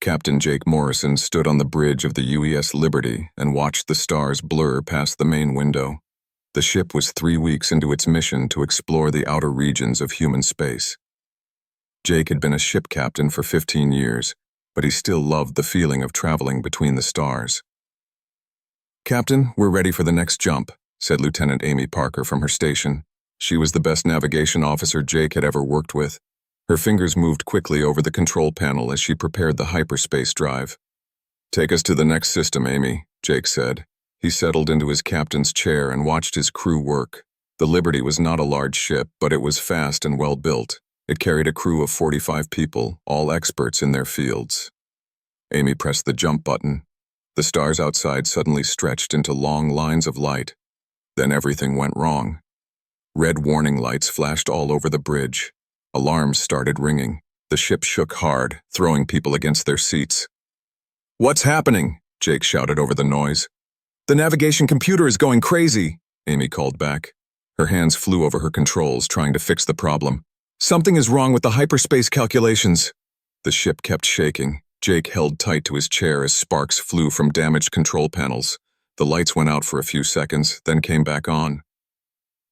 Captain Jake Morrison stood on the bridge of the UES Liberty and watched the stars blur past the main window. The ship was 3 weeks into its mission to explore the outer regions of human space. Jake had been a ship captain for 15 years, but he still loved the feeling of traveling between the stars. "Captain, we're ready for the next jump," said Lieutenant Amy Parker from her station. She was the best navigation officer Jake had ever worked with. Her fingers moved quickly over the control panel as she prepared the hyperspace drive. "Take us to the next system, Amy," Jake said. He settled into his captain's chair and watched his crew work. The Liberty was not a large ship, but it was fast and well built. It carried a crew of 45 people, all experts in their fields. Amy pressed the jump button. The stars outside suddenly stretched into long lines of light. Then everything went wrong. Red warning lights flashed all over the bridge. Alarms started ringing. The ship shook hard, throwing people against their seats. "What's happening?" Jake shouted over the noise. "The navigation computer is going crazy," Amy called back. Her hands flew over her controls, trying to fix the problem. "Something is wrong with the hyperspace calculations." The ship kept shaking. Jake held tight to his chair as sparks flew from damaged control panels. The lights went out for a few seconds, then came back on.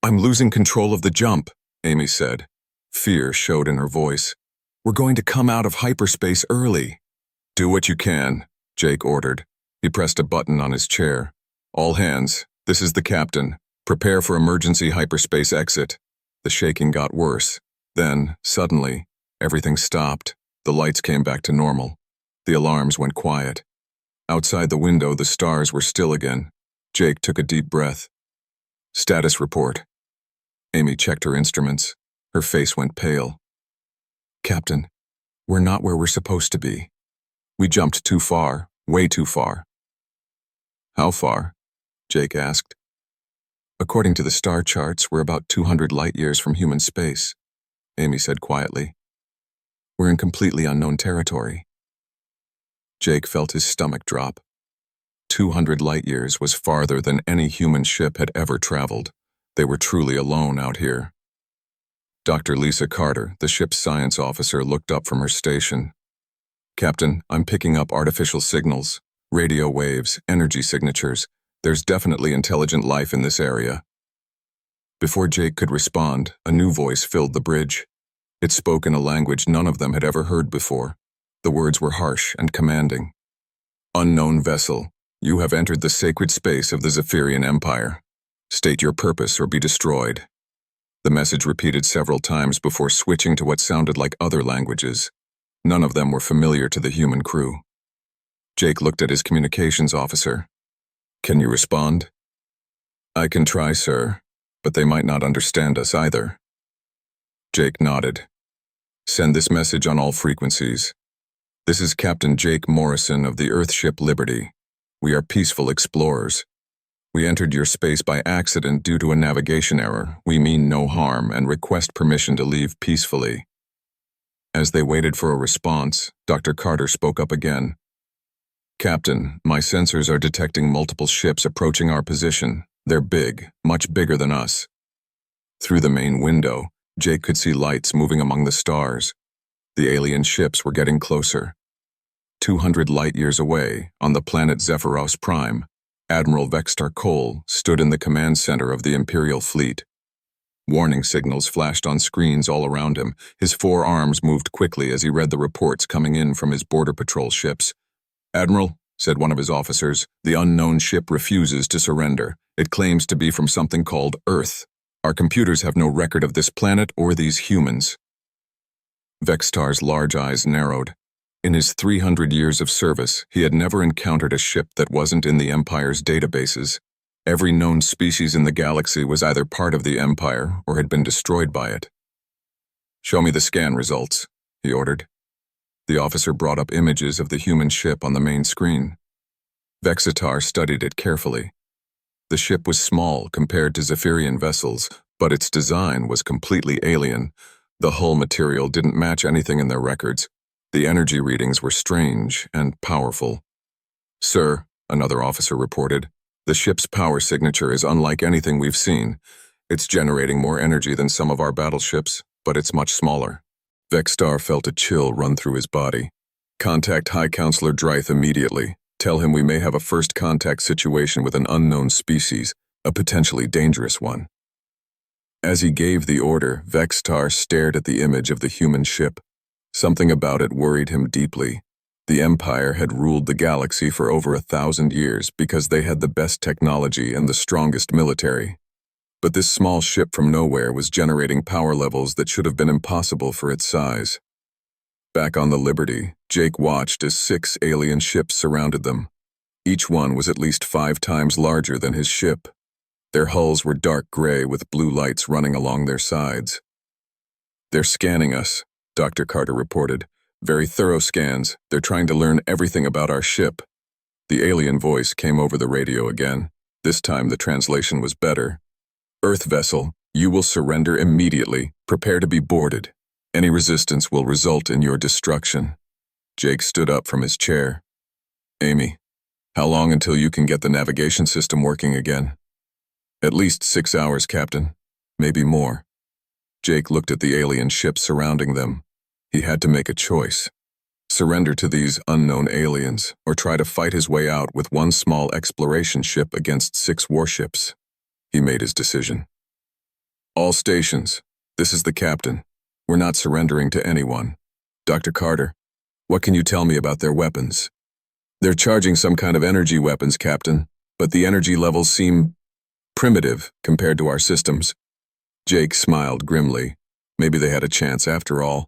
"I'm losing control of the jump," Amy said. Fear showed in her voice. "We're going to come out of hyperspace early." "Do what you can," Jake ordered. He pressed a button on his chair. "All hands, this is the captain. Prepare for emergency hyperspace exit." The shaking got worse. Then, suddenly, everything stopped. The lights came back to normal. The alarms went quiet. Outside the window, the stars were still again. Jake took a deep breath. "Status report." Amy checked her instruments. Her face went pale. "Captain, we're not where we're supposed to be. We jumped too far, way too far." "How far?" Jake asked. "According to the star charts, we're about 200 light-years from human space," Amy said quietly. "We're in completely unknown territory." Jake felt his stomach drop. 200 light-years was farther than any human ship had ever traveled. They were truly alone out here. Dr. Lisa Carter, the ship's science officer, looked up from her station. "Captain, I'm picking up artificial signals, radio waves, energy signatures. There's definitely intelligent life in this area." Before Jake could respond, a new voice filled the bridge. It spoke in a language none of them had ever heard before. The words were harsh and commanding. "Unknown vessel, you have entered the sacred space of the Zephyrian Empire. State your purpose or be destroyed." The message repeated several times before switching to what sounded like other languages. None of them were familiar to the human crew. Jake looked at his communications officer. "Can you respond?" "I can try, sir, but they might not understand us either." Jake nodded. "Send this message on all frequencies. This is Captain Jake Morrison of the Earthship Liberty. We are peaceful explorers. We entered your space by accident due to a navigation error. We mean no harm and request permission to leave peacefully." As they waited for a response, Dr. Carter spoke up again. "Captain, my sensors are detecting multiple ships approaching our position. They're big, much bigger than us." Through the main window, Jake could see lights moving among the stars. The alien ships were getting closer. 200 light-years away, on the planet Zephyros Prime, Admiral Vextar Cole stood in the command center of the Imperial fleet. Warning signals flashed on screens all around him. His 4 arms moved quickly as he read the reports coming in from his border patrol ships. "Admiral," said one of his officers, "the unknown ship refuses to surrender. It claims to be from something called Earth. Our computers have no record of this planet or these humans." Vextar's large eyes narrowed. In his 300 years of service, he had never encountered a ship that wasn't in the Empire's databases. Every known species in the galaxy was either part of the Empire or had been destroyed by it. "Show me the scan results," he ordered. The officer brought up images of the human ship on the main screen. Vextar studied it carefully. The ship was small compared to Zephyrian vessels, but its design was completely alien. The hull material didn't match anything in their records. The energy readings were strange and powerful. "Sir," another officer reported, "the ship's power signature is unlike anything we've seen. It's generating more energy than some of our battleships, but it's much smaller." Vextar felt a chill run through his body. Contact High Counselor Drythe immediately. Tell him we may have a first contact situation with an unknown species, a potentially dangerous one. As he gave the order, Vextar stared at the image of the human ship. Something about it worried him deeply. The Empire had ruled the galaxy for over 1,000 years because they had the best technology and the strongest military. But this small ship from nowhere was generating power levels that should have been impossible for its size. Back on the Liberty, Jake watched as 6 alien ships surrounded them. Each one was at least 5 times larger than his ship. Their hulls were dark gray with blue lights running along their sides. "They're scanning us," Dr. Carter reported. "Very thorough scans. They're trying to learn everything about our ship." The alien voice came over the radio again. This time the translation was better. "Earth vessel, you will surrender immediately. Prepare to be boarded. Any resistance will result in your destruction." Jake stood up from his chair. "Amy, how long until you can get the navigation system working again?" "At least 6 hours, Captain. Maybe more." Jake looked at the alien ships surrounding them. He had to make a choice. Surrender to these unknown aliens, or try to fight his way out with one small exploration ship against 6 warships. He made his decision. "All stations, this is the captain. We're not surrendering to anyone. Dr. Carter, what can you tell me about their weapons?" "They're charging some kind of energy weapons, Captain, but the energy levels seem primitive compared to our systems." Jake smiled grimly. Maybe they had a chance after all.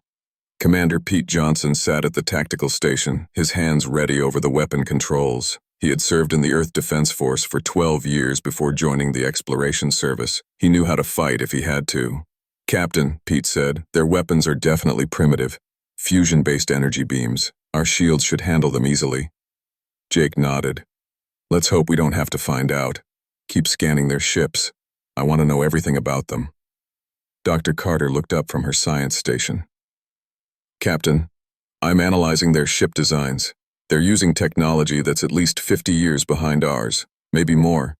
Commander Pete Johnson sat at the tactical station, his hands ready over the weapon controls. He had served in the Earth Defense Force for 12 years before joining the Exploration Service. He knew how to fight if he had to. "Captain," Pete said, "their weapons are definitely primitive. Fusion-based energy beams. Our shields should handle them easily." Jake nodded. "Let's hope we don't have to find out. Keep scanning their ships. I want to know everything about them." Dr. Carter looked up from her science station. "Captain, I'm analyzing their ship designs. They're using technology that's at least 50 years behind ours, maybe more.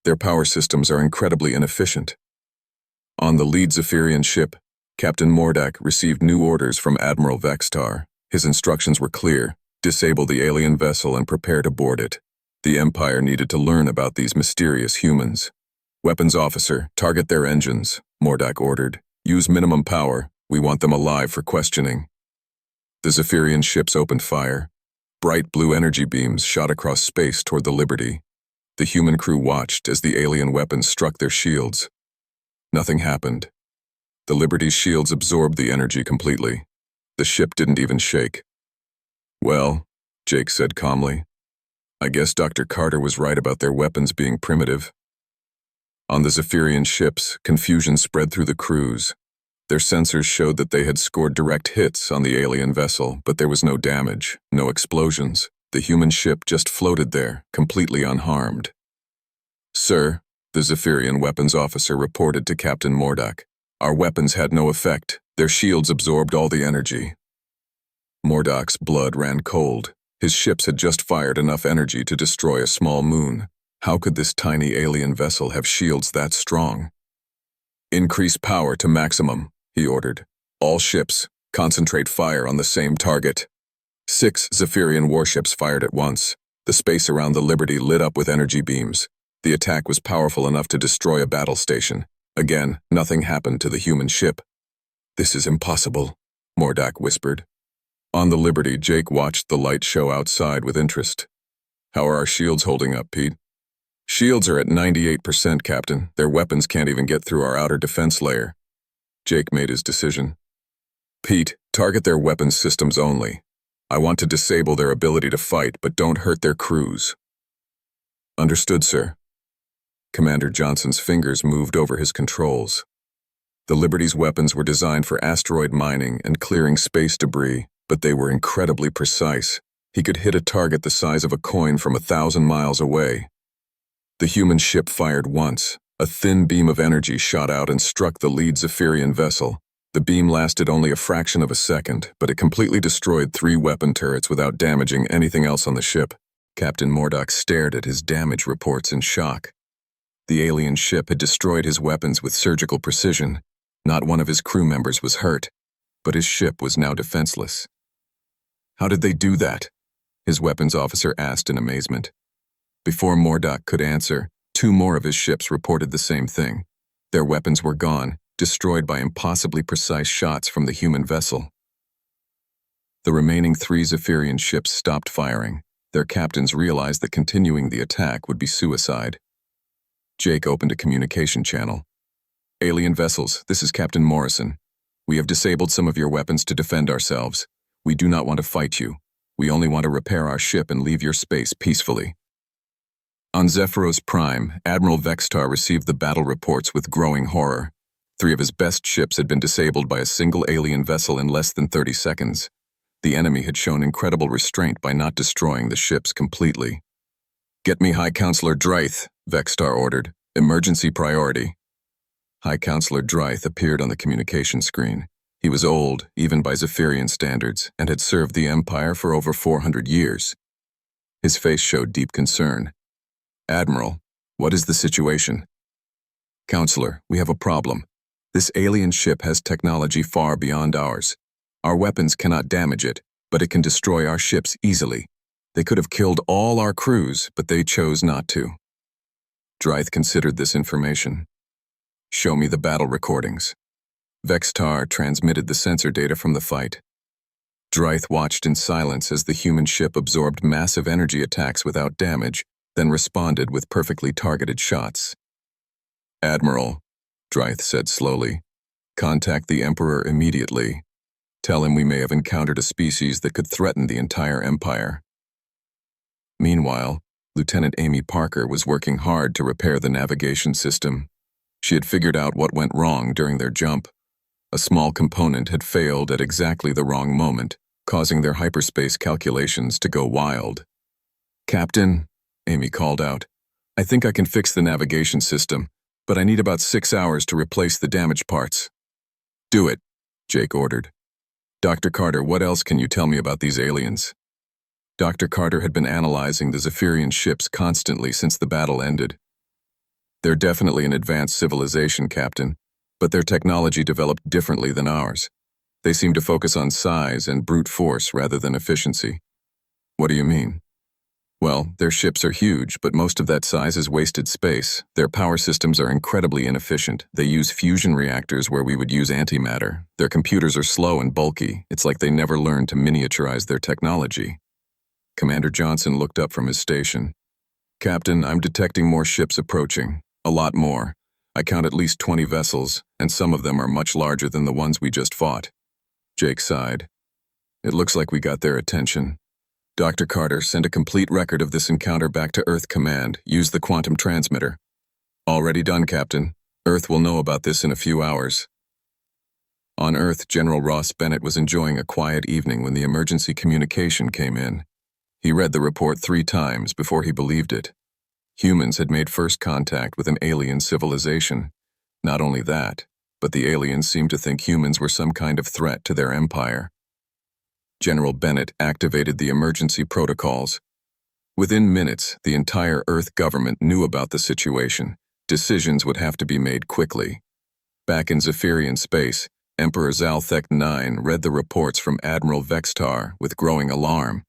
Their power systems are incredibly inefficient." On the lead Zephyrian ship, Captain Mordak received new orders from Admiral Vextar. His instructions were clear: disable the alien vessel and prepare to board it. The Empire needed to learn about these mysterious humans. "Weapons officer, target their engines," Mordak ordered. "Use minimum power. We want them alive for questioning." The Zephyrian ships opened fire. Bright blue energy beams shot across space toward the Liberty. The human crew watched as the alien weapons struck their shields. Nothing happened. The Liberty's shields absorbed the energy completely. The ship didn't even shake. "Well," Jake said calmly, "I guess Dr. Carter was right about their weapons being primitive." On the Zephyrian ships, confusion spread through the crews. Their sensors showed that they had scored direct hits on the alien vessel, but there was no damage, no explosions. The human ship just floated there, completely unharmed. "Sir," the Zephyrian weapons officer reported to Captain Mordak, "our weapons had no effect. Their shields absorbed all the energy." Mordak's blood ran cold. His ships had just fired enough energy to destroy a small moon. How could this tiny alien vessel have shields that strong? "Increase power to maximum," he ordered. "All ships, concentrate fire on the same target." 6 Zephyrian warships fired at once. The space around the Liberty lit up with energy beams. The attack was powerful enough to destroy a battle station. Again, nothing happened to the human ship. "This is impossible," Mordak whispered. On the Liberty, Jake watched the light show outside with interest. "How are our shields holding up, Pete?" "Shields are at 98%, Captain. Their weapons can't even get through our outer defense layer." Jake made his decision. "Pete, target their weapons systems only. I want to disable their ability to fight, but don't hurt their crews." "Understood, sir." Commander Johnson's fingers moved over his controls. The Liberty's weapons were designed for asteroid mining and clearing space debris, but they were incredibly precise. He could hit a target the size of a coin from 1,000 miles away. The human ship fired once. A thin beam of energy shot out and struck the lead Zephyrian vessel. The beam lasted only a fraction of a second, but it completely destroyed 3 weapon turrets without damaging anything else on the ship. Captain Mordak stared at his damage reports in shock. The alien ship had destroyed his weapons with surgical precision. Not one of his crew members was hurt, but his ship was now defenseless. How did they do that? His weapons officer asked in amazement. Before Mordok could answer, 2 more of his ships reported the same thing. Their weapons were gone, destroyed by impossibly precise shots from the human vessel. The remaining 3 Zephyrian ships stopped firing. Their captains realized that continuing the attack would be suicide. Jake opened a communication channel. Alien vessels, this is Captain Morrison. We have disabled some of your weapons to defend ourselves. We do not want to fight you. We only want to repair our ship and leave your space peacefully. On Zephyros Prime, Admiral Vextar received the battle reports with growing horror. 3 of his best ships had been disabled by a single alien vessel in less than 30 seconds. The enemy had shown incredible restraint by not destroying the ships completely. Get me High Counselor Drythe, Vextar ordered. Emergency priority. High Counselor Drythe appeared on the communication screen. He was old, even by Zephyrian standards, and had served the Empire for over 400 years. His face showed deep concern. Admiral, what is the situation? Counselor, we have a problem. This alien ship has technology far beyond ours. Our weapons cannot damage it, but it can destroy our ships easily. They could have killed all our crews, but they chose not to. Drythe considered this information. Show me the battle recordings. Vextar transmitted the sensor data from the fight. Drythe watched in silence as the human ship absorbed massive energy attacks without damage, then responded with perfectly targeted shots. Admiral, Drythe said slowly, contact the Emperor immediately. Tell him we may have encountered a species that could threaten the entire Empire. Meanwhile, Lieutenant Amy Parker was working hard to repair the navigation system. She had figured out what went wrong during their jump. A small component had failed at exactly the wrong moment, causing their hyperspace calculations to go wild. Captain, Amy called out, I think I can fix the navigation system, but I need about 6 hours to replace the damaged parts. Do it, Jake ordered. Dr. Carter, what else can you tell me about these aliens? Dr. Carter had been analyzing the Zephyrian ships constantly since the battle ended. They're definitely an advanced civilization, Captain, but their technology developed differently than ours. They seem to focus on size and brute force rather than efficiency. What do you mean? Well, their ships are huge, but most of that size is wasted space. Their power systems are incredibly inefficient. They use fusion reactors where we would use antimatter. Their computers are slow and bulky. It's like they never learned to miniaturize their technology. Commander Johnson looked up from his station. Captain, I'm detecting more ships approaching. A lot more. I count at least 20 vessels, and some of them are much larger than the ones we just fought. Jake sighed. It looks like we got their attention. Dr. Carter, send a complete record of this encounter back to Earth Command. Use the quantum transmitter. Already done, Captain. Earth will know about this in a few hours. On Earth, General Ross Bennett was enjoying a quiet evening when the emergency communication came in. He read the report 3 times before he believed it. Humans had made first contact with an alien civilization. Not only that, but the aliens seemed to think humans were some kind of threat to their empire. General Bennett activated the emergency protocols. Within minutes, the entire Earth government knew about the situation. Decisions would have to be made quickly. Back in Zephyrian space, Emperor Zalthek IX read the reports from Admiral Vextar with growing alarm.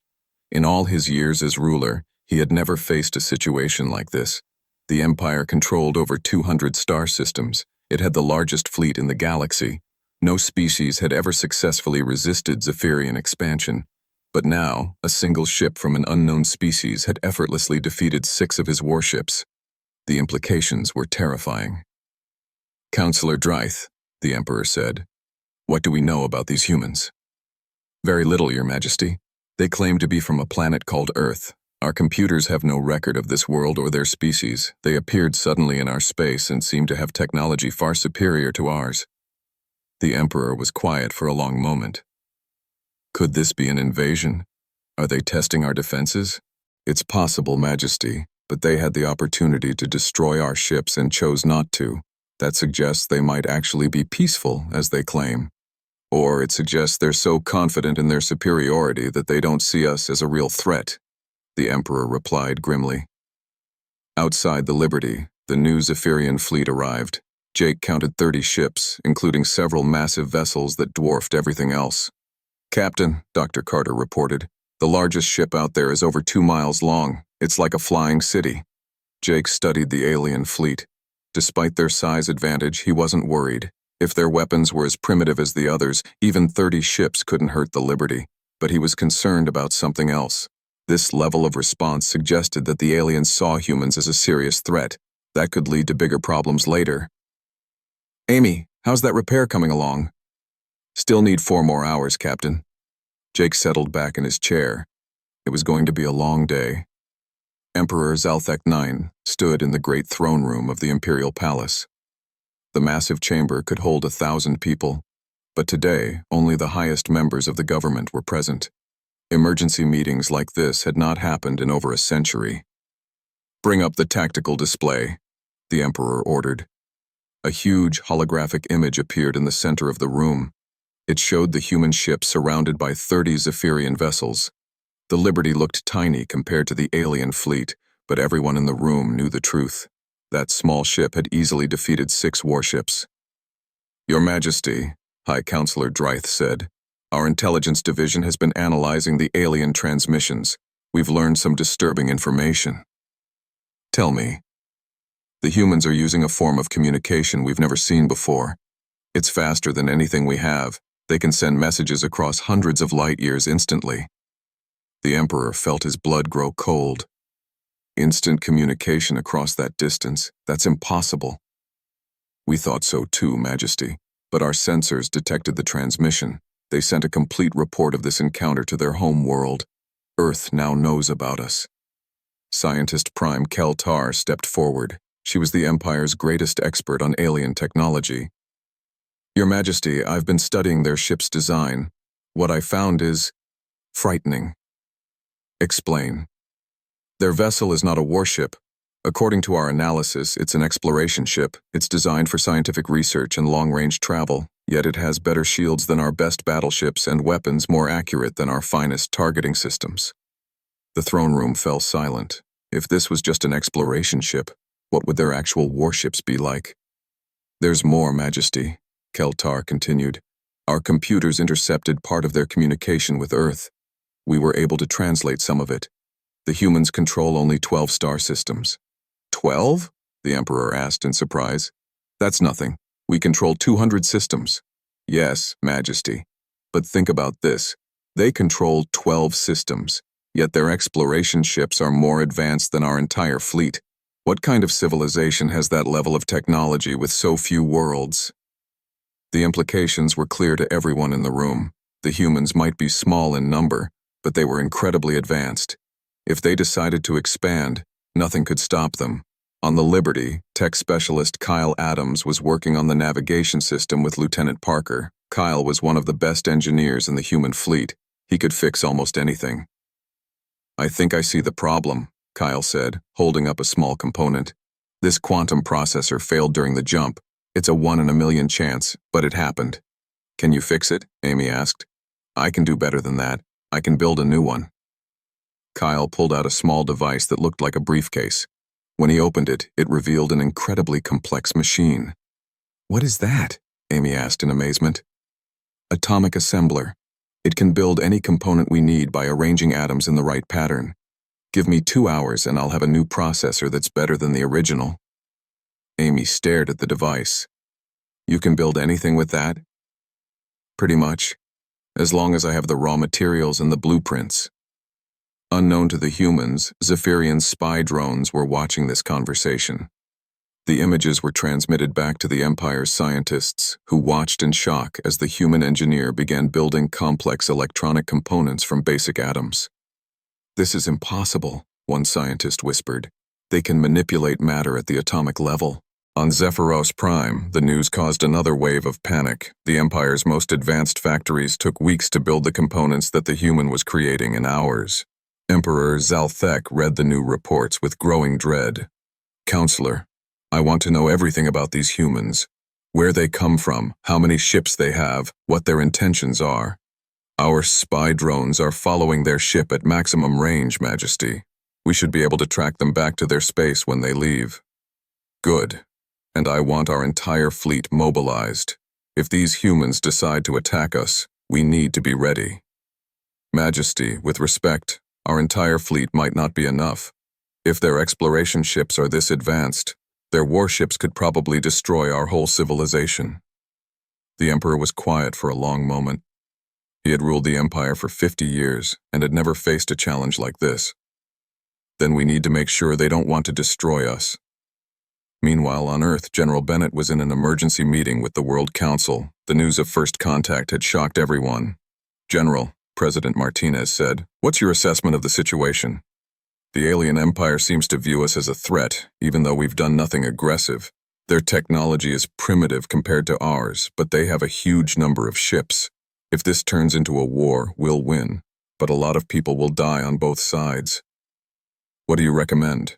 In all his years as ruler, he had never faced a situation like this. The Empire controlled over 200 star systems. It had the largest fleet in the galaxy. No species had ever successfully resisted Zephyrian expansion, but now a single ship from an unknown species had effortlessly defeated 6 of his warships. The implications were terrifying. Counselor Drythe, the Emperor said, what do we know about these humans? Very little, Your Majesty. They claim to be from a planet called Earth. Our computers have no record of this world or their species. They appeared suddenly in our space and seem to have technology far superior to ours. The Emperor was quiet for a long moment. Could this be an invasion? Are they testing our defenses? It's possible, Majesty, but they had the opportunity to destroy our ships and chose not to. That suggests they might actually be peaceful, as they claim. Or it suggests they're so confident in their superiority that they don't see us as a real threat, the Emperor replied grimly. Outside the Liberty, the new Zephyrian fleet arrived. Jake counted 30 ships, including several massive vessels that dwarfed everything else. Captain, Dr. Carter reported, the largest ship out there is over 2 miles long. It's like a flying city. Jake studied the alien fleet. Despite their size advantage, he wasn't worried. If their weapons were as primitive as the others, even 30 ships couldn't hurt the Liberty. But he was concerned about something else. This level of response suggested that the aliens saw humans as a serious threat. That could lead to bigger problems later. Amy, how's that repair coming along? Still need 4 more hours, Captain. Jake settled back in his chair. It was going to be a long day. Emperor Zalthek IX stood in the great throne room of the Imperial Palace. The massive chamber could hold 1,000 people, but today only the highest members of the government were present. Emergency meetings like this had not happened in over a century. Bring up the tactical display, the Emperor ordered. A huge holographic image appeared in the center of the room. It showed the human ship surrounded by 30 Zephyrian vessels. The Liberty looked tiny compared to the alien fleet, but everyone in the room knew the truth. That small ship had easily defeated 6 warships. Your Majesty, High Counselor Drythe said, our intelligence division has been analyzing the alien transmissions. We've learned some disturbing information. Tell me. The humans are using a form of communication we've never seen before. It's faster than anything we have. They can send messages across hundreds of light years instantly. The Emperor felt his blood grow cold. Instant communication across that distance, that's impossible. We thought so too, Majesty, but our sensors detected the transmission. They sent a complete report of this encounter to their home world. Earth now knows about us. Scientist Prime Keltar stepped forward. She was the Empire's greatest expert on alien technology. Your Majesty, I've been studying their ship's design. What I found is frightening. Explain. Their vessel is not a warship. According to our analysis, it's an exploration ship. It's designed for scientific research and long-range travel, yet it has better shields than our best battleships and weapons more accurate than our finest targeting systems. The throne room fell silent. If this was just an exploration ship, what would their actual warships be like? There's more, Majesty, Keltar continued. Our computers intercepted part of their communication with Earth. We were able to translate some of it. The humans control only 12 star systems. 12? The Emperor asked in surprise. That's nothing. We control 200 systems. Yes, Majesty. But think about this. They control 12 systems, yet their exploration ships are more advanced than our entire fleet. What kind of civilization has that level of technology with so few worlds? The implications were clear to everyone in the room. The humans might be small in number, but they were incredibly advanced. If they decided to expand, nothing could stop them. On the Liberty, tech specialist Kyle Adams was working on the navigation system with Lieutenant Parker. Kyle was one of the best engineers in the human fleet. He could fix almost anything. I think I see the problem, Kyle said, holding up a small component. This quantum processor failed during the jump. It's a 1 in a million chance, but it happened. Can you fix it? Amy asked. I can do better than that. I can build a new one. Kyle pulled out a small device that looked like a briefcase. When he opened it, it revealed an incredibly complex machine. What is that? Amy asked in amazement. Atomic assembler. It can build any component we need by arranging atoms in the right pattern. Give me 2 hours and I'll have a new processor that's better than the original. Amy stared at the device. You can build anything with that? Pretty much. As long as I have the raw materials and the blueprints. Unknown to the humans, Zephyrian spy drones were watching this conversation. The images were transmitted back to the Empire's scientists, who watched in shock as the human engineer began building complex electronic components from basic atoms. This is impossible, one scientist whispered. They can manipulate matter at the atomic level. On Zephyros Prime, the news caused another wave of panic. The Empire's most advanced factories took weeks to build the components that the human was creating in hours. Emperor Zalthek read the new reports with growing dread. Counselor, I want to know everything about these humans. Where they come from, how many ships they have, what their intentions are. Our spy drones are following their ship at maximum range, Majesty. We should be able to track them back to their space when they leave. Good. And I want our entire fleet mobilized. If these humans decide to attack us, we need to be ready. Majesty, with respect, our entire fleet might not be enough. If their exploration ships are this advanced, their warships could probably destroy our whole civilization. The Emperor was quiet for a long moment. He had ruled the Empire for 50 years and had never faced a challenge like this. Then we need to make sure they don't want to destroy us. Meanwhile, on Earth, General Bennett was in an emergency meeting with the World Council. The news of first contact had shocked everyone. General, President Martinez said, "What's your assessment of the situation? The alien empire seems to view us as a threat, even though we've done nothing aggressive. Their technology is primitive compared to ours, but they have a huge number of ships. If this turns into a war, we'll win, but a lot of people will die on both sides. What do you recommend?"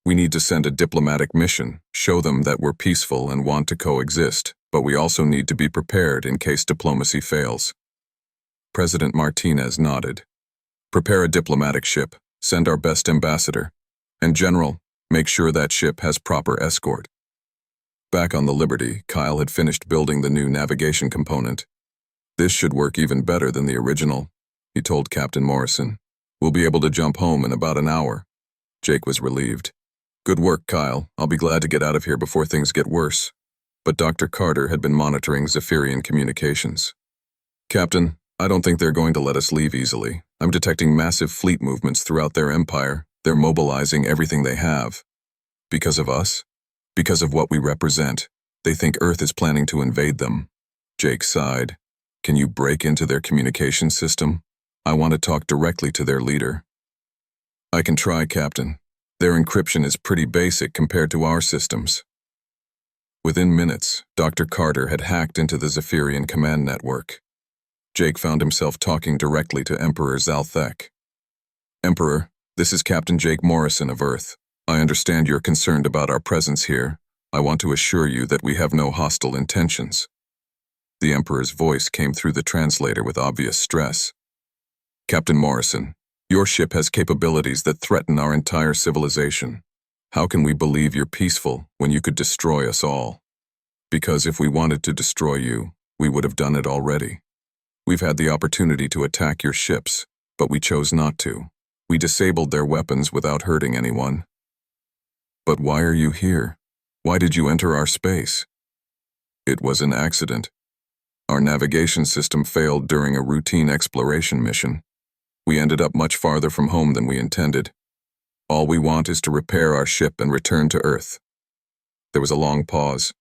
"We need to send a diplomatic mission, show them that we're peaceful and want to coexist, but we also need to be prepared in case diplomacy fails." President Martinez nodded. "Prepare a diplomatic ship, send our best ambassador, and General, make sure that ship has proper escort." Back on the Liberty, Kyle had finished building the new navigation component. "This should work even better than the original," he told Captain Morrison. "We'll be able to jump home in about an hour." Jake was relieved. "Good work, Kyle. I'll be glad to get out of here before things get worse." But Dr. Carter had been monitoring Zephyrian communications. "Captain, I don't think they're going to let us leave easily. I'm detecting massive fleet movements throughout their empire. They're mobilizing everything they have. Because of us? Because of what we represent. They think Earth is planning to invade them." Jake sighed. "Can you break into their communication system? I want to talk directly to their leader." "I can try, Captain. Their encryption is pretty basic compared to our systems." Within minutes, Dr. Carter had hacked into the Zephyrian command network. Jake found himself talking directly to Emperor Zalthek. "Emperor, this is Captain Jake Morrison of Earth. I understand you're concerned about our presence here. I want to assure you that we have no hostile intentions." The Emperor's voice came through the translator with obvious stress. "Captain Morrison, your ship has capabilities that threaten our entire civilization. How can we believe you're peaceful when you could destroy us all? Because if we wanted to destroy you, we would have done it already. We've had the opportunity to attack your ships, but we chose not to. We disabled their weapons without hurting anyone." "But why are you here? Why did you enter our space?" "It was an accident. Our navigation system failed during a routine exploration mission. We ended up much farther from home than we intended. All we want is to repair our ship and return to Earth." There was a long pause.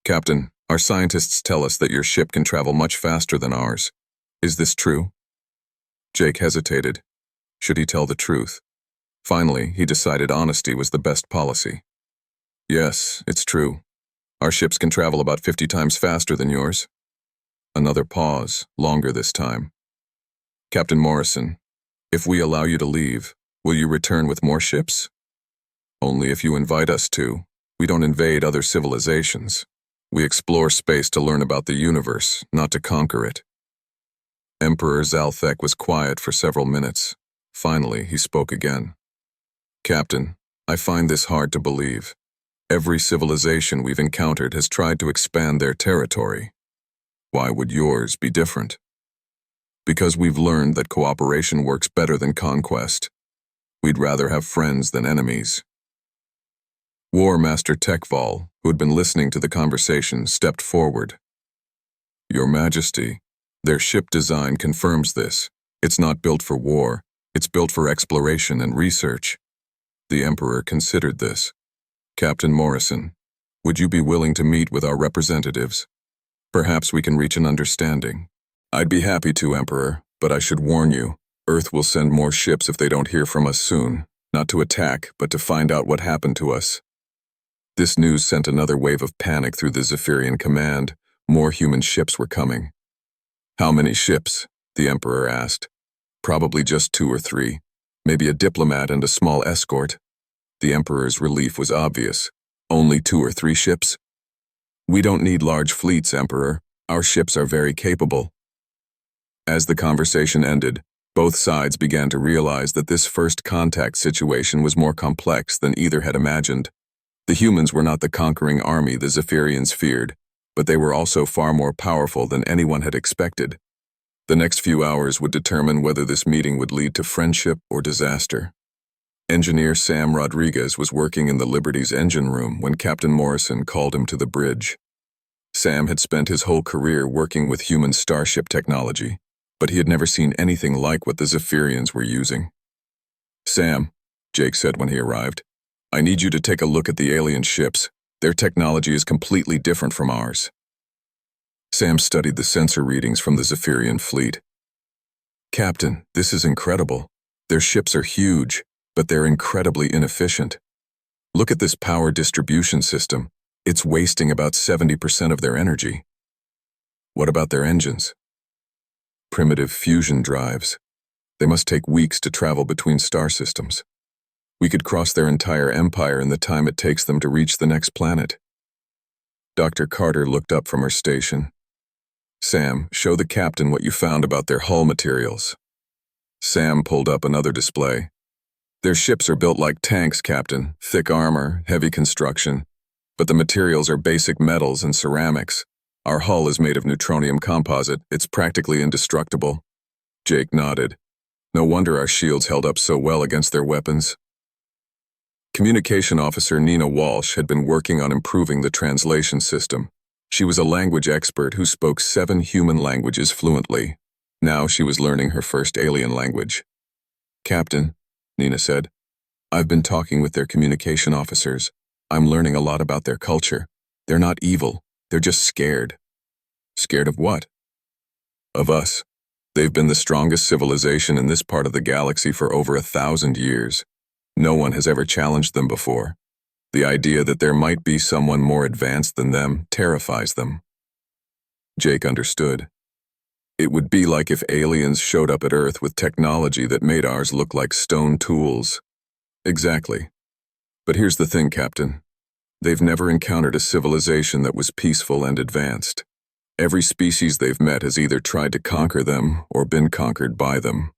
"Captain, our scientists tell us that your ship can travel much faster than ours. Is this true?" Jake hesitated. Should he tell the truth? Finally, he decided honesty was the best policy. "Yes, it's true. Our ships can travel about 50 times faster than yours." Another pause, longer this time. "Captain Morrison, if we allow you to leave, will you return with more ships?" "Only if you invite us to. We don't invade other civilizations. We explore space to learn about the universe, not to conquer it." Emperor Zalthek was quiet for several minutes. Finally, he spoke again. "Captain, I find this hard to believe. Every civilization we've encountered has tried to expand their territory. Why would yours be different?" "Because we've learned that cooperation works better than conquest. We'd rather have friends than enemies." War Master Tekval, who had been listening to the conversation, stepped forward. "Your Majesty, their ship design confirms this. It's not built for war. It's built for exploration and research." The Emperor considered this. "Captain Morrison, would you be willing to meet with our representatives? Perhaps we can reach an understanding." "I'd be happy to, Emperor, but I should warn you, Earth will send more ships if they don't hear from us soon, not to attack, but to find out what happened to us." This news sent another wave of panic through the Zephyrian command. More human ships were coming. "How many ships?" the Emperor asked. "Probably just 2 or 3, maybe a diplomat and a small escort." The Emperor's relief was obvious. "Only 2 or 3 ships?" "We don't need large fleets, Emperor. Our ships are very capable." As the conversation ended, both sides began to realize that this first contact situation was more complex than either had imagined. The humans were not the conquering army the Zephyrians feared, but they were also far more powerful than anyone had expected. The next few hours would determine whether this meeting would lead to friendship or disaster. Engineer Sam Rodriguez was working in the Liberty's engine room when Captain Morrison called him to the bridge. Sam had spent his whole career working with human starship technology, but he had never seen anything like what the Zephyrians were using. "Sam," Jake said when he arrived, "I need you to take a look at the alien ships. Their technology is completely different from ours." Sam studied the sensor readings from the Zephyrian fleet. "Captain, this is incredible. Their ships are huge, but they're incredibly inefficient. Look at this power distribution system. It's wasting about 70% of their energy." "What about their engines?" "Primitive fusion drives. They must take weeks to travel between star systems. We could cross their entire empire in the time it takes them to reach the next planet." Dr. Carter looked up from her station. "Sam, show the captain what you found about their hull materials." Sam pulled up another display. "Their ships are built like tanks, Captain. Thick armor, heavy construction. But the materials are basic metals and ceramics. Our hull is made of neutronium composite. It's practically indestructible." Jake nodded. "No wonder our shields held up so well against their weapons." Communication Officer Nina Walsh had been working on improving the translation system. She was a language expert who spoke 7 human languages fluently. Now she was learning her first alien language. "Captain," Nina said, "I've been talking with their communication officers. I'm learning a lot about their culture. They're not evil. They're just scared." "Scared of what?" "Of us. They've been the strongest civilization in this part of the galaxy for over 1,000 years. No one has ever challenged them before. The idea that there might be someone more advanced than them terrifies them." Jake understood. It would be like if aliens showed up at Earth with technology that made ours look like stone tools. Exactly. But here's the thing, Captain. They've never encountered a civilization that was peaceful and advanced. Every species they've met has either tried to conquer them or been conquered by them.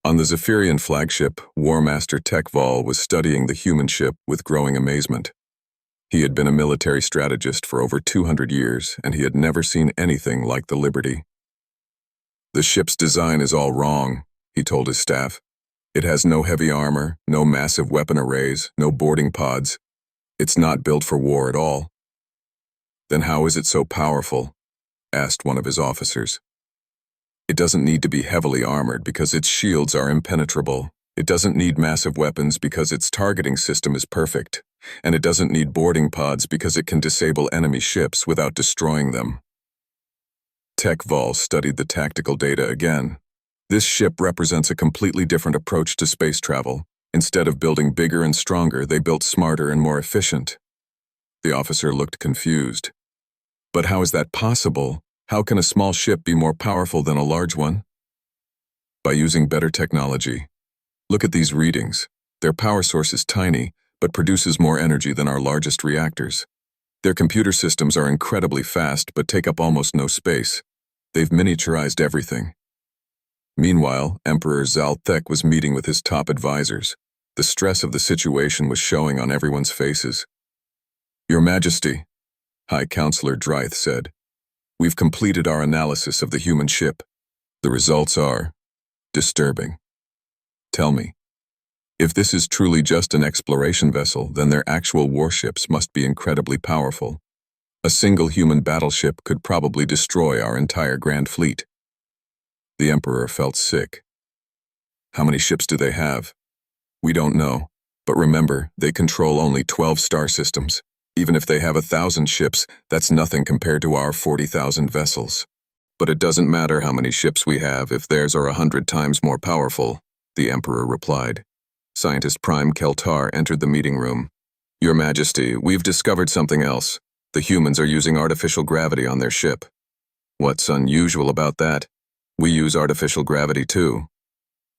On the Zephyrian flagship, War Master Tekval was studying the human ship with growing amazement. He had been a military strategist for over 200 years, and he had never seen anything like the Liberty. "The ship's design is all wrong," he told his staff. "It has no heavy armor, no massive weapon arrays, no boarding pods. It's not built for war at all." "Then how is it so powerful?" asked one of his officers. "It doesn't need to be heavily armored because its shields are impenetrable. It doesn't need massive weapons because its targeting system is perfect. And it doesn't need boarding pods because it can disable enemy ships without destroying them." Tekval studied the tactical data again. "This ship represents a completely different approach to space travel. Instead of building bigger and stronger, they built smarter and more efficient." The officer looked confused. "But how is that possible? How can a small ship be more powerful than a large one?" "By using better technology. Look at these readings. Their power source is tiny, but produces more energy than our largest reactors. Their computer systems are incredibly fast, but take up almost no space. They've miniaturized everything." Meanwhile, Emperor Zalthek was meeting with his top advisors. The stress of the situation was showing on everyone's faces. "Your Majesty," High Counselor Drythe said, "we've completed our analysis of the human ship. The results are disturbing. Tell me, if this is truly just an exploration vessel, then their actual warships must be incredibly powerful. A single human battleship could probably destroy our entire Grand Fleet." The Emperor felt sick. "How many ships do they have?" "We don't know. But remember, they control only 12 star systems. Even if they have 1,000 ships, that's nothing compared to our 40,000 vessels." "But it doesn't matter how many ships we have if theirs are 100 times more powerful," the Emperor replied. Scientist Prime Keltar entered the meeting room. "Your Majesty, we've discovered something else. The humans are using artificial gravity on their ship." "What's unusual about that?" "We use artificial gravity too."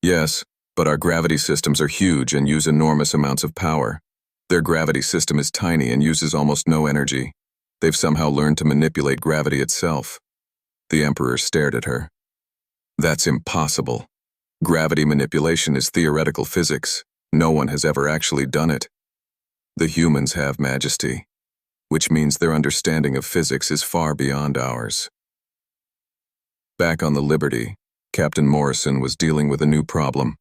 "Yes, but our gravity systems are huge and use enormous amounts of power. Their gravity system is tiny and uses almost no energy. They've somehow learned to manipulate gravity itself." The Emperor stared at her. "That's impossible. Gravity manipulation is theoretical physics. No one has ever actually done it." "The humans have, Majesty, which means their understanding of physics is far beyond ours." Back on the Liberty, Captain Morrison was dealing with a new problem.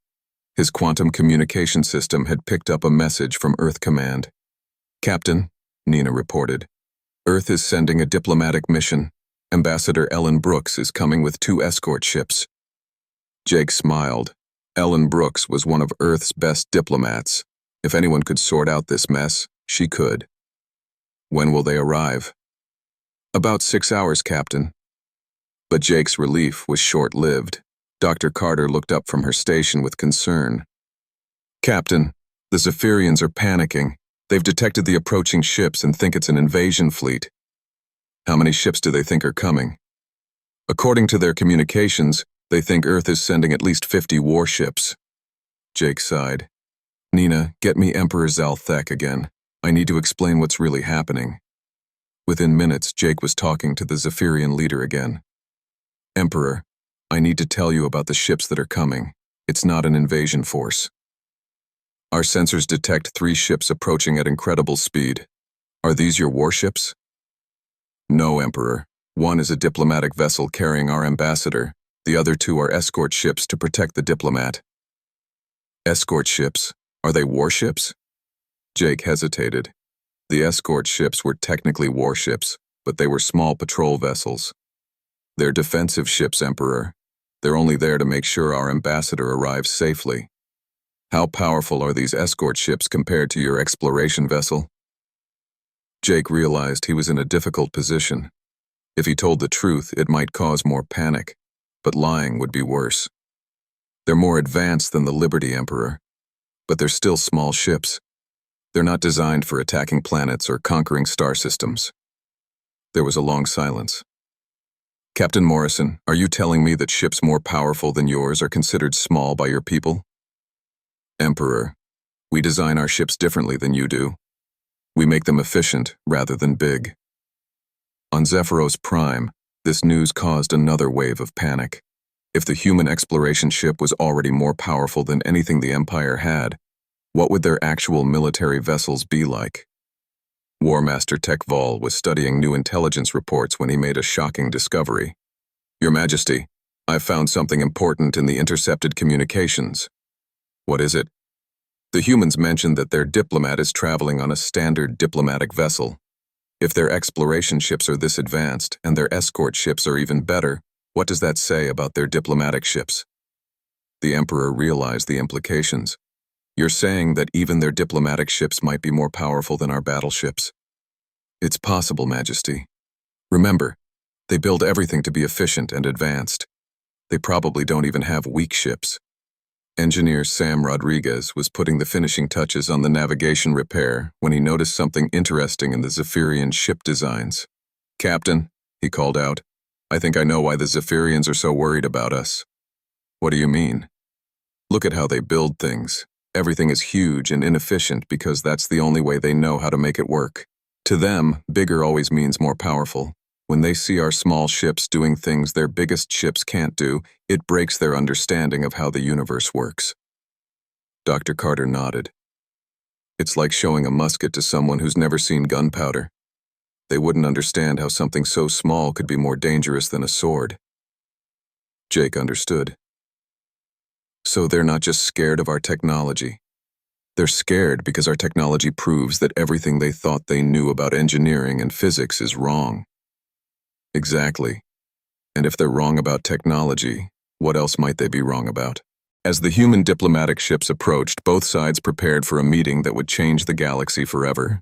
His quantum communication system had picked up a message from Earth Command. "Captain," Nina reported, "Earth is sending a diplomatic mission. Ambassador Ellen Brooks is coming with 2 escort ships." Jake smiled. Ellen Brooks was one of Earth's best diplomats. If anyone could sort out this mess, she could. "When will they arrive?" "About 6 hours, Captain." But Jake's relief was short-lived. Dr. Carter looked up from her station with concern. "Captain, the Zephyrians are panicking. They've detected the approaching ships and think it's an invasion fleet." "How many ships do they think are coming?" "According to their communications, they think Earth is sending at least 50 warships." Jake sighed. "Nina, get me Emperor Zalthek again. I need to explain what's really happening." Within minutes, Jake was talking to the Zephyrian leader again. "Emperor, I need to tell you about the ships that are coming. It's not an invasion force. Our sensors detect 3 ships approaching at incredible speed. Are these your warships?" "No, Emperor. One is a diplomatic vessel carrying our ambassador. The other 2 are escort ships to protect the diplomat." "Escort ships? Are they warships?" Jake hesitated. The escort ships were technically warships, but they were small patrol vessels. "They're defensive ships, Emperor. They're only there to make sure our ambassador arrives safely." "How powerful are these escort ships compared to your exploration vessel?" Jake realized he was in a difficult position. If he told the truth, it might cause more panic, but lying would be worse. "They're more advanced than the Liberty, Emperor, but they're still small ships. They're not designed for attacking planets or conquering star systems." There was a long silence. "Captain Morrison, are you telling me that ships more powerful than yours are considered small by your people?" "Emperor, we design our ships differently than you do. We make them efficient rather than big." On Zephyros Prime, this news caused another wave of panic. If the human exploration ship was already more powerful than anything the Empire had, what would their actual military vessels be like? War Master Tekval was studying new intelligence reports when he made a shocking discovery. "Your Majesty, I've found something important in the intercepted communications." "What is it?" "The humans mentioned that their diplomat is traveling on a standard diplomatic vessel. If their exploration ships are this advanced, and their escort ships are even better, what does that say about their diplomatic ships?" The Emperor realized the implications. "You're saying that even their diplomatic ships might be more powerful than our battleships?" "It's possible, Majesty. Remember, they build everything to be efficient and advanced. They probably don't even have weak ships." Engineer Sam Rodriguez was putting the finishing touches on the navigation repair when he noticed something interesting in the Zephyrian ship designs. "Captain," he called out, "I think I know why the Zephyrians are so worried about us." "What do you mean?" "Look at how they build things. Everything is huge and inefficient because that's the only way they know how to make it work. To them, bigger always means more powerful. When they see our small ships doing things their biggest ships can't do, it breaks their understanding of how the universe works." Dr. Carter nodded. "It's like showing a musket to someone who's never seen gunpowder. They wouldn't understand how something so small could be more dangerous than a sword." Jake understood. "So they're not just scared of our technology. They're scared because our technology proves that everything they thought they knew about engineering and physics is wrong." "Exactly. And if they're wrong about technology, what else might they be wrong about?" As the human diplomatic ships approached, both sides prepared for a meeting that would change the galaxy forever.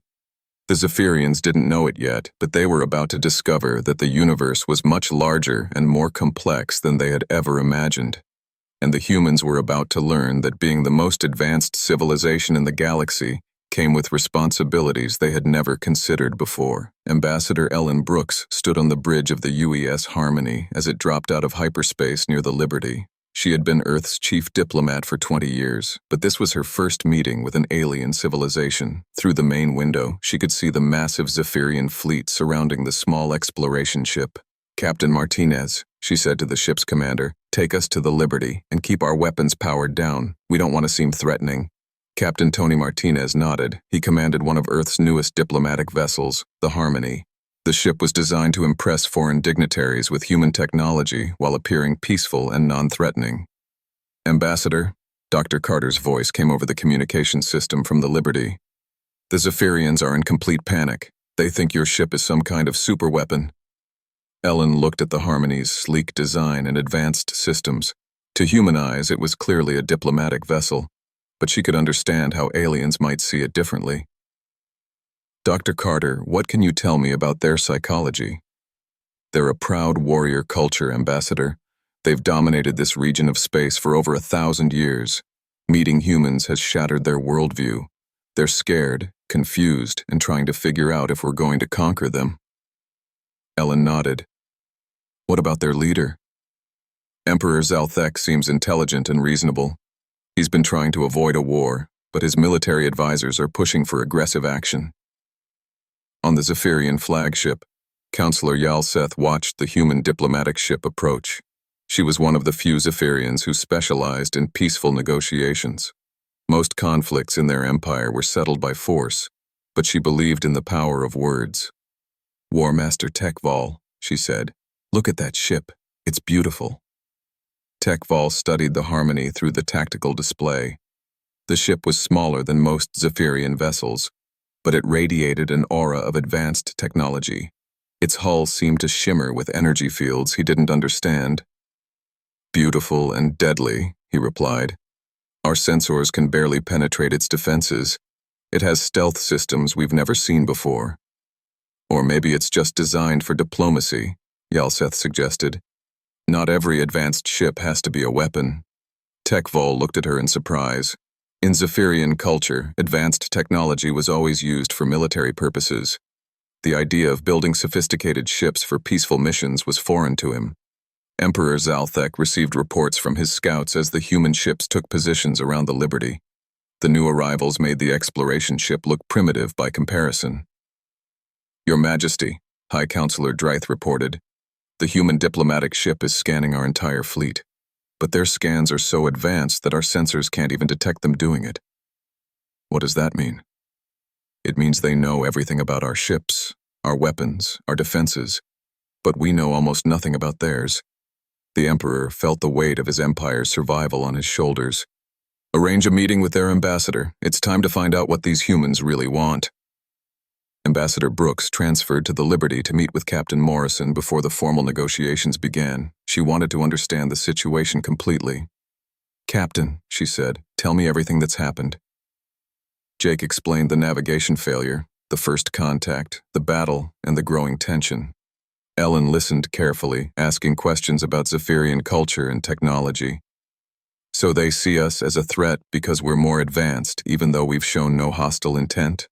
The Zephyrians didn't know it yet, but they were about to discover that the universe was much larger and more complex than they had ever imagined. And the humans were about to learn that being the most advanced civilization in the galaxy came with responsibilities they had never considered before. Ambassador Ellen Brooks stood on the bridge of the UES Harmony as it dropped out of hyperspace near the Liberty. She had been Earth's chief diplomat for 20 years, but this was her first meeting with an alien civilization. Through the main window, she could see the massive Zephyrian fleet surrounding the small exploration ship. "Captain Martinez," she said to the ship's commander, "take us to the Liberty and keep our weapons powered down. We don't want to seem threatening." Captain Tony Martinez nodded. He commanded one of Earth's newest diplomatic vessels, the Harmony. The ship was designed to impress foreign dignitaries with human technology while appearing peaceful and non-threatening. Ambassador, Dr. Carter's voice came over the communication system from the Liberty. The Zephyrians are in complete panic. They think your ship is some kind of superweapon. Ellen looked at the Harmony's sleek design and advanced systems. To human eyes, it was clearly a diplomatic vessel, but she could understand how aliens might see it differently. Dr. Carter, what can you tell me about their psychology? They're a proud warrior culture, Ambassador. They've dominated this region of space for over 1,000 years. Meeting humans has shattered their worldview. They're scared, confused, and trying to figure out if we're going to conquer them. Ellen nodded. What about their leader? Emperor Zalthek seems intelligent and reasonable. He's been trying to avoid a war, but his military advisors are pushing for aggressive action. On the Zephyrian flagship, Counselor Yalseth watched the human diplomatic ship approach. She was one of the few Zephyrians who specialized in peaceful negotiations. Most conflicts in their empire were settled by force, but she believed in the power of words. War Master Tekval, she said, look at that ship. It's beautiful. Tekval studied the Harmony through the tactical display. The ship was smaller than most Zephyrian vessels, but it radiated an aura of advanced technology. Its hull seemed to shimmer with energy fields he didn't understand. Beautiful and deadly, he replied. Our sensors can barely penetrate its defenses. It has stealth systems we've never seen before. Or maybe it's just designed for diplomacy, Yalseth suggested. Not every advanced ship has to be a weapon. Tekval looked at her in surprise. In Zephyrian culture, advanced technology was always used for military purposes. The idea of building sophisticated ships for peaceful missions was foreign to him. Emperor Zalthek received reports from his scouts as the human ships took positions around the Liberty. The new arrivals made the exploration ship look primitive by comparison. Your Majesty, High Counselor Drythe reported, the human diplomatic ship is scanning our entire fleet, but their scans are so advanced that our sensors can't even detect them doing it. What does that mean? It means they know everything about our ships, our weapons, our defenses, but we know almost nothing about theirs. The Emperor felt the weight of his empire's survival on his shoulders. Arrange a meeting with their ambassador. It's time to find out what these humans really want. Ambassador Brooks transferred to the Liberty to meet with Captain Morrison before the formal negotiations began. She wanted to understand the situation completely. Captain, she said, tell me everything that's happened. Jake explained the navigation failure, the first contact, the battle, and the growing tension. Ellen listened carefully, asking questions about Zephyrian culture and technology. So they see us as a threat because we're more advanced, even though we've shown no hostile intent?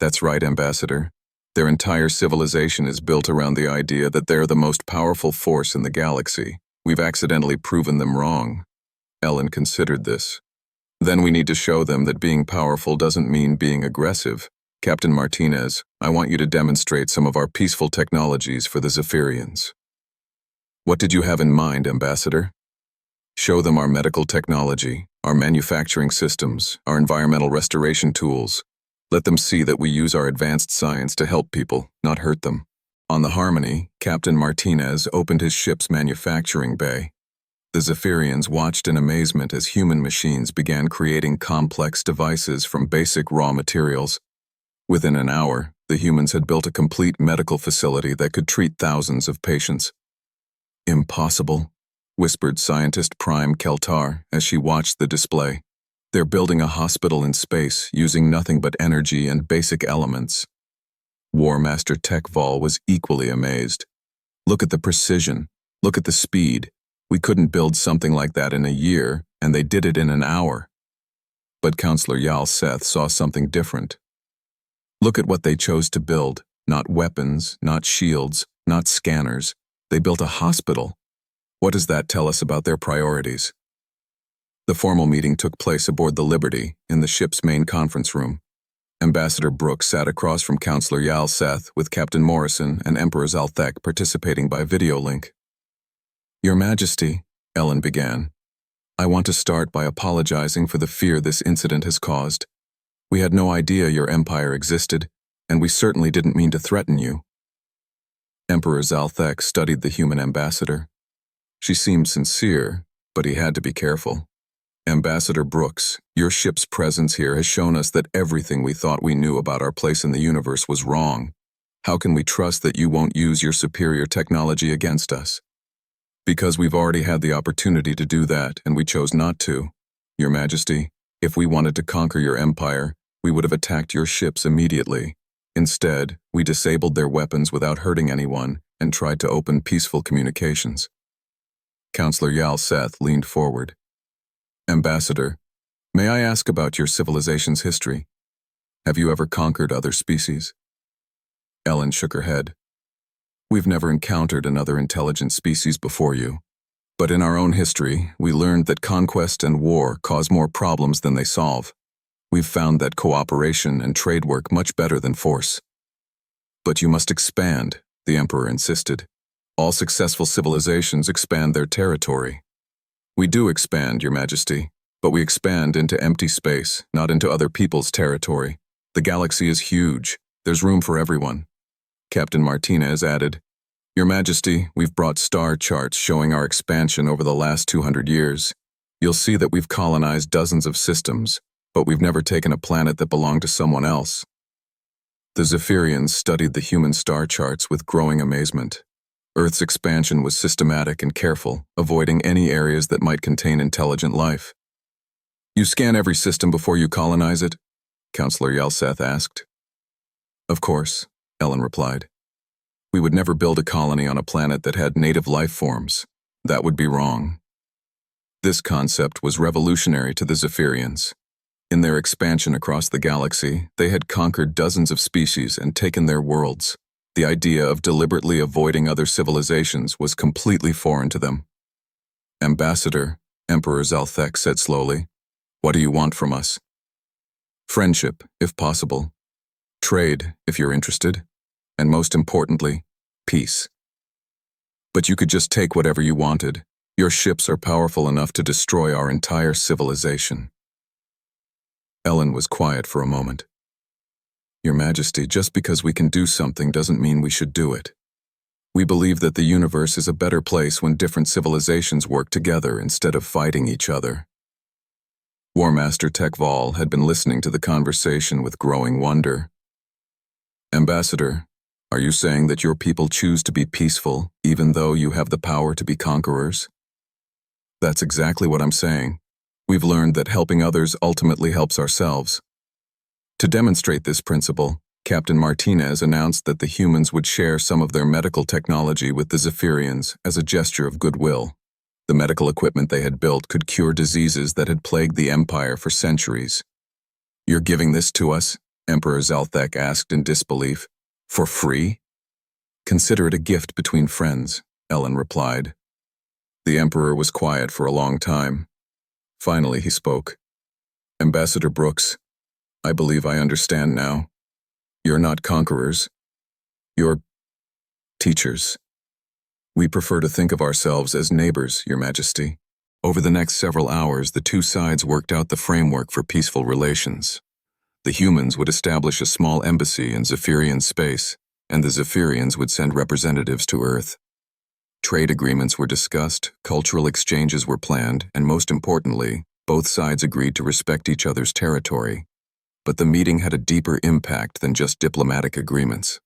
That's right, Ambassador. Their entire civilization is built around the idea that they're the most powerful force in the galaxy. We've accidentally proven them wrong. Ellen considered this. Then we need to show them that being powerful doesn't mean being aggressive. Captain Martinez, I want you to demonstrate some of our peaceful technologies for the Zephyrians. What did you have in mind, Ambassador? Show them our medical technology, our manufacturing systems, our environmental restoration tools. Let them see that we use our advanced science to help people, not hurt them. On the Harmony, Captain Martinez opened his ship's manufacturing bay. The Zephyrians watched in amazement as human machines began creating complex devices from basic raw materials. Within an hour, the humans had built a complete medical facility that could treat thousands of patients. Impossible, whispered scientist Prime Keltar as she watched the display. They're building a hospital in space using nothing but energy and basic elements. War Master Tekval was equally amazed. Look at the precision. Look at the speed. We couldn't build something like that in a year, and they did it in an hour. But Counselor Yalseth saw something different. Look at what they chose to build. Not weapons, not shields, not scanners. They built a hospital. What does that tell us about their priorities? The formal meeting took place aboard the Liberty, in the ship's main conference room. Ambassador Brooks sat across from Counselor Yalseth with Captain Morrison and Emperor Zalthek participating by video link. Your Majesty, Ellen began, I want to start by apologizing for the fear this incident has caused. We had no idea your empire existed, and we certainly didn't mean to threaten you. Emperor Zalthek studied the human ambassador. She seemed sincere, but he had to be careful. Ambassador Brooks, your ship's presence here has shown us that everything we thought we knew about our place in the universe was wrong. How can we trust that you won't use your superior technology against us? Because we've already had the opportunity to do that, and we chose not to. Your Majesty, if we wanted to conquer your empire, we would have attacked your ships immediately. Instead, we disabled their weapons without hurting anyone and tried to open peaceful communications. Counselor Yal Seth leaned forward. Ambassador, may I ask about your civilization's history? Have you ever conquered other species? Ellen shook her head. We've never encountered another intelligent species before you. But in our own history, we learned that conquest and war cause more problems than they solve. We've found that cooperation and trade work much better than force. But you must expand, the Emperor insisted. All successful civilizations expand their territory. We do expand, Your Majesty, but we expand into empty space, not into other people's territory. The galaxy is huge. There's room for everyone. Captain Martinez added, Your Majesty, we've brought star charts showing our expansion over the last 200 years. You'll see that we've colonized dozens of systems, but we've never taken a planet that belonged to someone else. The Zephyrians studied the human star charts with growing amazement. Earth's expansion was systematic and careful, avoiding any areas that might contain intelligent life. You scan every system before you colonize it? Counselor Yelseth asked. Of course, Ellen replied. We would never build a colony on a planet that had native life forms. That would be wrong. This concept was revolutionary to the Zephyrians. In their expansion across the galaxy, they had conquered dozens of species and taken their worlds. The idea of deliberately avoiding other civilizations was completely foreign to them. Ambassador, Emperor Zalthek said slowly, what do you want from us? Friendship, if possible. Trade, if you're interested. And most importantly, peace. But you could just take whatever you wanted. Your ships are powerful enough to destroy our entire civilization. Ellen was quiet for a moment. Your Majesty, just because we can do something doesn't mean we should do it. We believe that the universe is a better place when different civilizations work together instead of fighting each other. War Master Tekval had been listening to the conversation with growing wonder. Ambassador, are you saying that your people choose to be peaceful even though you have the power to be conquerors? That's exactly what I'm saying. We've learned that helping others ultimately helps ourselves. To demonstrate this principle, Captain Martinez announced that the humans would share some of their medical technology with the Zephyrians as a gesture of goodwill. The medical equipment they had built could cure diseases that had plagued the Empire for centuries. You're giving this to us? Emperor Zalthek asked in disbelief. For free? Consider it a gift between friends, Ellen replied. The Emperor was quiet for a long time. Finally, he spoke. Ambassador Brooks, I believe I understand now. You're not conquerors. You're teachers. We prefer to think of ourselves as neighbors, Your Majesty. Over the next several hours, the two sides worked out the framework for peaceful relations. The humans would establish a small embassy in Zephyrian space, and the Zephyrians would send representatives to Earth. Trade agreements were discussed, cultural exchanges were planned, and most importantly, both sides agreed to respect each other's territory. But the meeting had a deeper impact than just diplomatic agreements.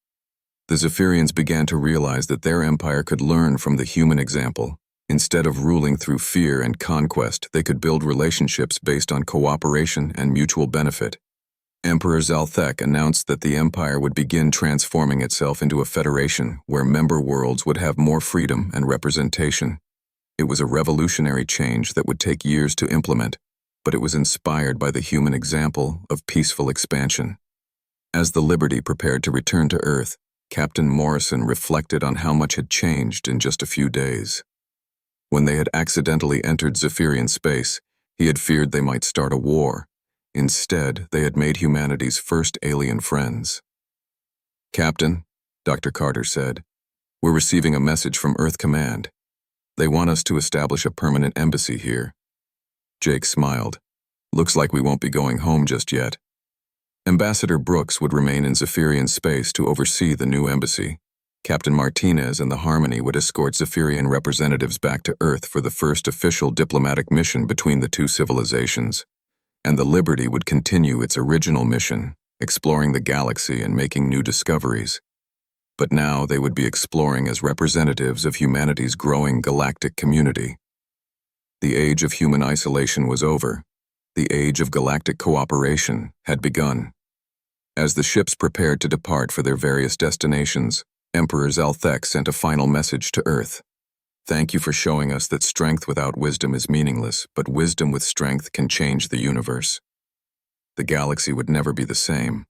The Zephyrians began to realize that their empire could learn from the human example. Instead of ruling through fear and conquest, they could build relationships based on cooperation and mutual benefit. Emperor Zalthek announced that the empire would begin transforming itself into a federation where member worlds would have more freedom and representation. It was a revolutionary change that would take years to implement, but it was inspired by the human example of peaceful expansion. As the Liberty prepared to return to Earth, Captain Morrison reflected on how much had changed in just a few days. When they had accidentally entered Zephyrian space, he had feared they might start a war. Instead, they had made humanity's first alien friends. Captain, Dr. Carter said, we're receiving a message from Earth Command. They want us to establish a permanent embassy here. Jake smiled. Looks like we won't be going home just yet. Ambassador Brooks would remain in Zephyrian space to oversee the new embassy. Captain Martinez and the Harmony would escort Zephyrian representatives back to Earth for the first official diplomatic mission between the two civilizations, and the Liberty would continue its original mission, exploring the galaxy and making new discoveries. But now they would be exploring as representatives of humanity's growing galactic community. The age of human isolation was over. The age of galactic cooperation had begun. As the ships prepared to depart for their various destinations, Emperor Zelthek sent a final message to Earth. Thank you for showing us that strength without wisdom is meaningless, but wisdom with strength can change the universe. The galaxy would never be the same.